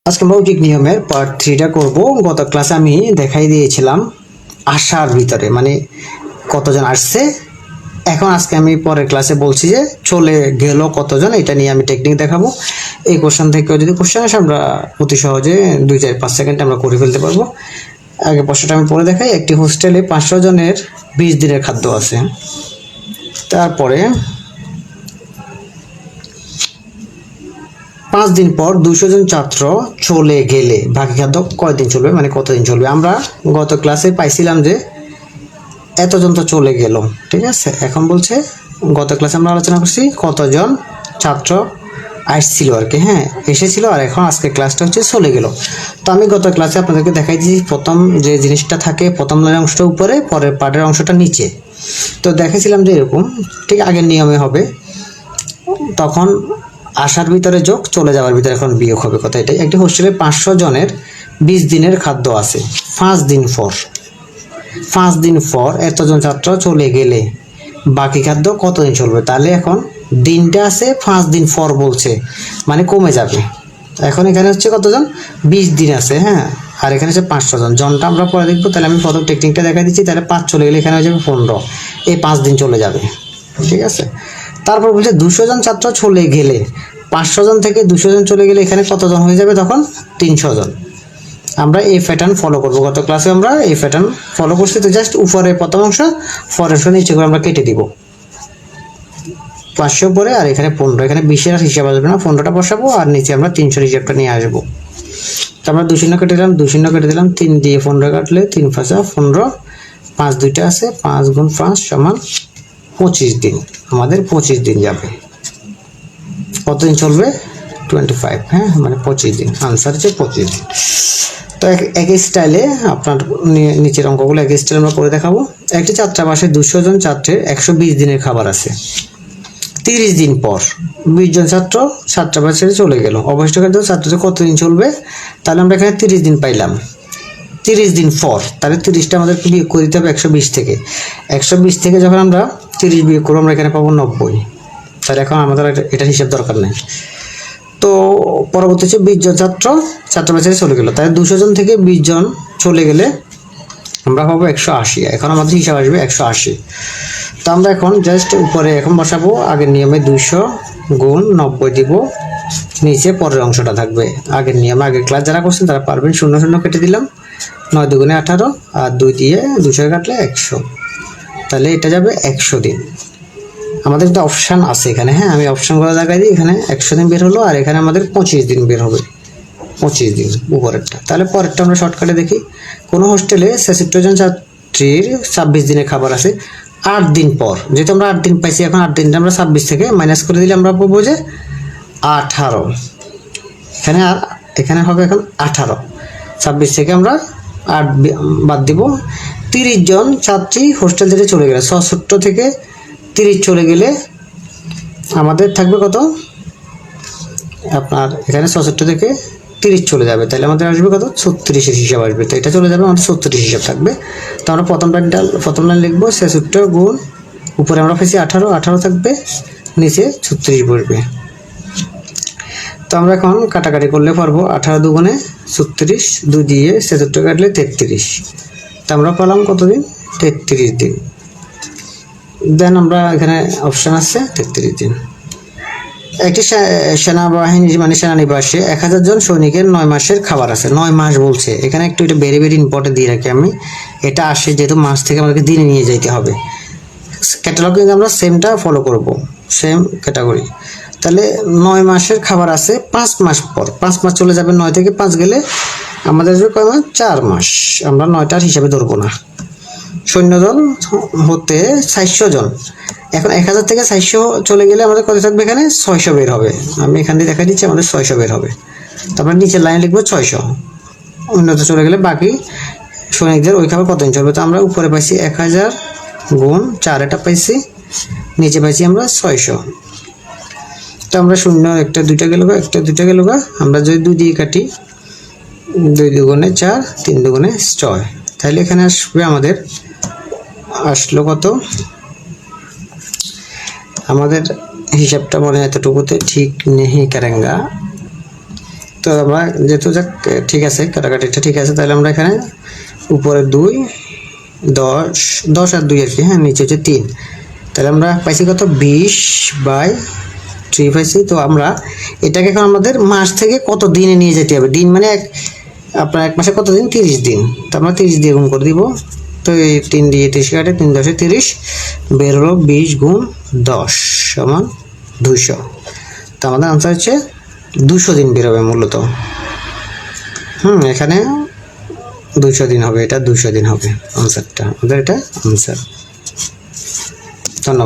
আজকে মৌলিক নিয়মের পার্ট 3টা করব। গত ক্লাসে আমি দেখাই দিয়েছিলাম আসার ভিতরে মানে কতজন আসছে। এখন আজকে আমি পরের ক্লাসে বলছি যে চলে গেল কতজন, এটা নিয়ে আমি টেকনিক দেখাবো। এই কোশ্চেন থেকে যদি কোশ্চেন আসে আমরা অতি সহজে 2-4-5 সেকেন্ডে আমরা করে ফেলতে পারবো। আগে প্রশ্নটা আমি পড়ে দেখাই। একটি হোস্টেলে 500 জনের 20 দিনের খাদ্য আছে। তারপরে 5 দিন পর 200 জন ছাত্র চলে গেলে বাকি খাদ্য কয়দিন চলবে, মানে কতদিন চলবে। আমরা গত ক্লাসে পাইছিলাম যে এতজন তো চলে গেল, ঠিক আছে। এখন বলছে গত ক্লাসে আমরা আলোচনা করছি কতজন ছাত্র আসছিল আর কি, হ্যাঁ এসেছিল, আর এখন আজকে ক্লাসটা হচ্ছে চলে গেল। তো আমি গত ক্লাসে আপনাদেরকে দেখাই দিয়েছি প্রথম যে জিনিসটা থাকে প্রথম লাইনের অংশটা উপরে, পরের পার্টের অংশটা নিচে। তো দেখেছিলাম যে এরকম ঠিক আগের নিয়মে হবে, তখন আসার ভিতরে যোগ, চলে যাওয়ার ভিতরে এখন বিয়োগ হবে। কথা এটাই। একটি হোস্টেলে 500 জনের 20 দিনের খাদ্য আছে। 5 দিন পর এতজন ছাত্র চলে গেলে বাকি খাদ্য কতদিন চলবে। তাহলে এখন দিনটা আছে 5 দিন পর বলছে, মানে কমে যাবে। এখন এখানে হচ্ছে কতজন, 20 দিন আছে, হ্যাঁ, আর এখানে হচ্ছে 500 জন। জনটা আমরা পরে দেখবো। তাহলে আমি প্রথম টেকনিকটা দেখা দিচ্ছি। তাহলে 5 চলে গেলে এখানে হয়ে যাবে 15, এই 5 দিন চলে যাবে, ঠিক আছে। তারপর বলছে 200 জন ছাত্র চলে গেলে, 500 জন থেকে 200 জন চলে গেলে এখানে কতজন হয়ে যাবে, তখন 300 জন। আমরা এই প্যাটার্ন ফলো করবো। গত ক্লাসে আমরা এই প্যাটার্ন ফলো করছি। তো জাস্ট উপরে প্রথম অংশ, পরের অংশ নিচে করে আমরা কেটে দিব। 500 পরে আর এখানে 15, এখানে 20-এর হিসাব আসবে না, 15টা বসাবো আর নিচে আমরা 300-এর হিসাবটা নিয়ে আসবো। তো আমরা 2 শূন্য কেটে দিলাম, 2 শূন্য কেটে দিলাম, 3 দিয়ে 15 কাটলে 3 5 15, 5 দুইটা আছে, 5 গুণ 5 সমান 25 দিন। আমাদের 25 দিন যাবে। কতদিন চলবে, 25, হ্যাঁ, মানে 25 দিন। আনসার হচ্ছে 25 দিন। তো একই স্টাইলে আপনার নিচের অঙ্কগুলো একই স্টাইলে আমরা করে দেখাবো। একটি ছাত্রাবাসে 200 জন ছাত্রের 120 দিনের খাবার আছে। 30 দিন পর 20 জন ছাত্র ছাত্রাবাসে চলে গেল। অবশিষ্ট খাদ্য ছাত্রদের কতদিন চলবে। তাহলে আমরা এখানে 30 দিন পাইলাম। 30 দিন পর তাহলে 30টা আমাদের বিয়োগ করে দিতে হবে 120 থেকে। 120 থেকে যখন আমরা 30 বিয়োগ করবো আমরা এখানে পাবো 90। তাহলে এখন আমাদের এটা হিসাব দরকার নেই। তো পরবর্তী হচ্ছে 20 জন ছাত্র ছাত্রাবাসে চলে গেল। তাহলে 200 জন থেকে 20 জন চলে গেলে আমরা পাবো 180। এখন আমাদের হিসাব আসবে 180। তো আমরা এখন জাস্ট উপরে এখন বসাবো আগের নিয়মে 200 গুণ 90 দিব, নিচে পরের অংশটা থাকবে আগের নিয়মে। আগের ক্লাস যারা করছেন তারা পারবেন। 0 0 কেটে দিলাম, 9 দুগুণে 18 আর 2 দিয়ে 200 কাটলে 100। তাহলে এটা যাবে 100 দিন। আমাদের একটা অপশান আছে এখানে, হ্যাঁ আমি অপশানগুলো দেখাই দিই। এখানে 100 দিন বের হলো আর এখানে আমাদের 25 দিন বের হবে, 25 দিন উপরেরটা। তাহলে পরেরটা আমরা শর্টকাটে দেখি। কোনো হোস্টেলে 66 জন ছাত্রীর 26 দিনের খাবার আছে। 8 দিন পর, যেহেতু আমরা 8 দিন পাইছি, এখন 8 দিনটা আমরা 26 থেকে মাইনাস করে দিলে আমরা পাবো যে 18। এখানে আর এখানে হবে এখন 18। 26 থেকে আমরা 8 বাদ দিব। 30 জন ছাত্রী হোস্টেল থেকে চলে গেলে, 66 থেকে 30 চলে গেলে আমাদের থাকবে কত, আপনার এখানে 66 থেকে 30 চলে যাবে। তাহলে আমাদের আসবে কত, 36-এর হিসাব আসবে। তো এটা চলে যাবে, আমাদের 36 হিসাব থাকবে। তো আমরা প্রথম লাইন লিখবো 66 গুণ উপরে আমরা পেয়েছি 18 থাকবে, নিচে 36 বসবে। তো আমরা এখন কাটাকাটি করলে পারবো। 18 দুগুণে 36, 2 দিয়ে 66 কাটলে 33। তো আমরা পেলাম কতদিন, 33 দিন। দেন আমরা এখানে অপশান আছে 33 দিন। একটি সেনাবাহিনী মানে সেনানিবাসে 1000 জন সৈনিকের 9 মাসের খাবার আছে। 9 মাস বলছে এখানে, একটু এটা ভেরি ভেরি ইম্পর্টেন্ট দিয়ে রাখি আমি। এটা আসে যেহেতু মাস থেকে আমাদেরকে দিনে নিয়ে যেতে হবে। ক্যাটালগ কিন্তু আমরা সেমটা ফলো করব, সেম ক্যাটাগরি। তাহলে 9 মাসের খাবার আছে। 5 মাস পর, 5 মাস চলে যাবে, 9 থেকে 5 গেলে আমাদের কয় মাস, 4 মাস। আমরা 9টার হিসাবে ধরবো না। সৈন্যদল হতে 400 জন। এখন 1000 থেকে 400 চলে গেলে আমাদের কত থাকবে, এখানে 600 বের হবে। আমি এখান দিয়ে দেখা দিচ্ছি, আমাদের 600 বের হবে। তারপরে নিচের লাইনে লিখবো 600। অন্যতে চলে গেলে বাকি সৈনিকদের ওই খাবার কতদিন চলবে। তো আমরা উপরে পাইছি 1000 গুণ 4, এটা পাইছি, নিচে পাইছি আমরা 600। তো আমরা 0 একটা 2টা গেল, একটা 2টা গেল। আমরা যদি 2 দিয়ে কাটি, 2 দুগুণে 4, 3 দুগুণে 6। তাহলে এখানে আসবে আমাদের আসলো কত, আমাদের হিসাবটা মনে এতটুকুতে ঠিক নেই কারেঙ্গা। তো তো আমরা যেহেতু যাক ঠিক আছে, কাটাকাটিটা ঠিক আছে, তাহলে আমরা এখানে উপরে 2 10 10 আর 2 আর কি, হ্যাঁ নিচে হচ্ছে 3, তাহলে আমরা পাইছি কত 20/3 পাইছি। তো আমরা এটাকে এখন আমাদের মাস থেকে কত দিনে নিয়ে যেতে হবে, দিন মানে আপনার এক মাসে কত দিন, 30 দিন, তো আমরা 30 দিয়ে গুণ করে দিব। তো এই 3 দিয়ে 30 কাটে, 3 10 30, বের হলো 20 গুণ 10 সমান 200। তো আমাদের আনসার হচ্ছে 200 দিন বের হবে মূলত। এখানে 200 দিন হবে, এটা 200 দিন হবে আনসারটা, আমাদের এটা আনসার। ধন্যবাদ।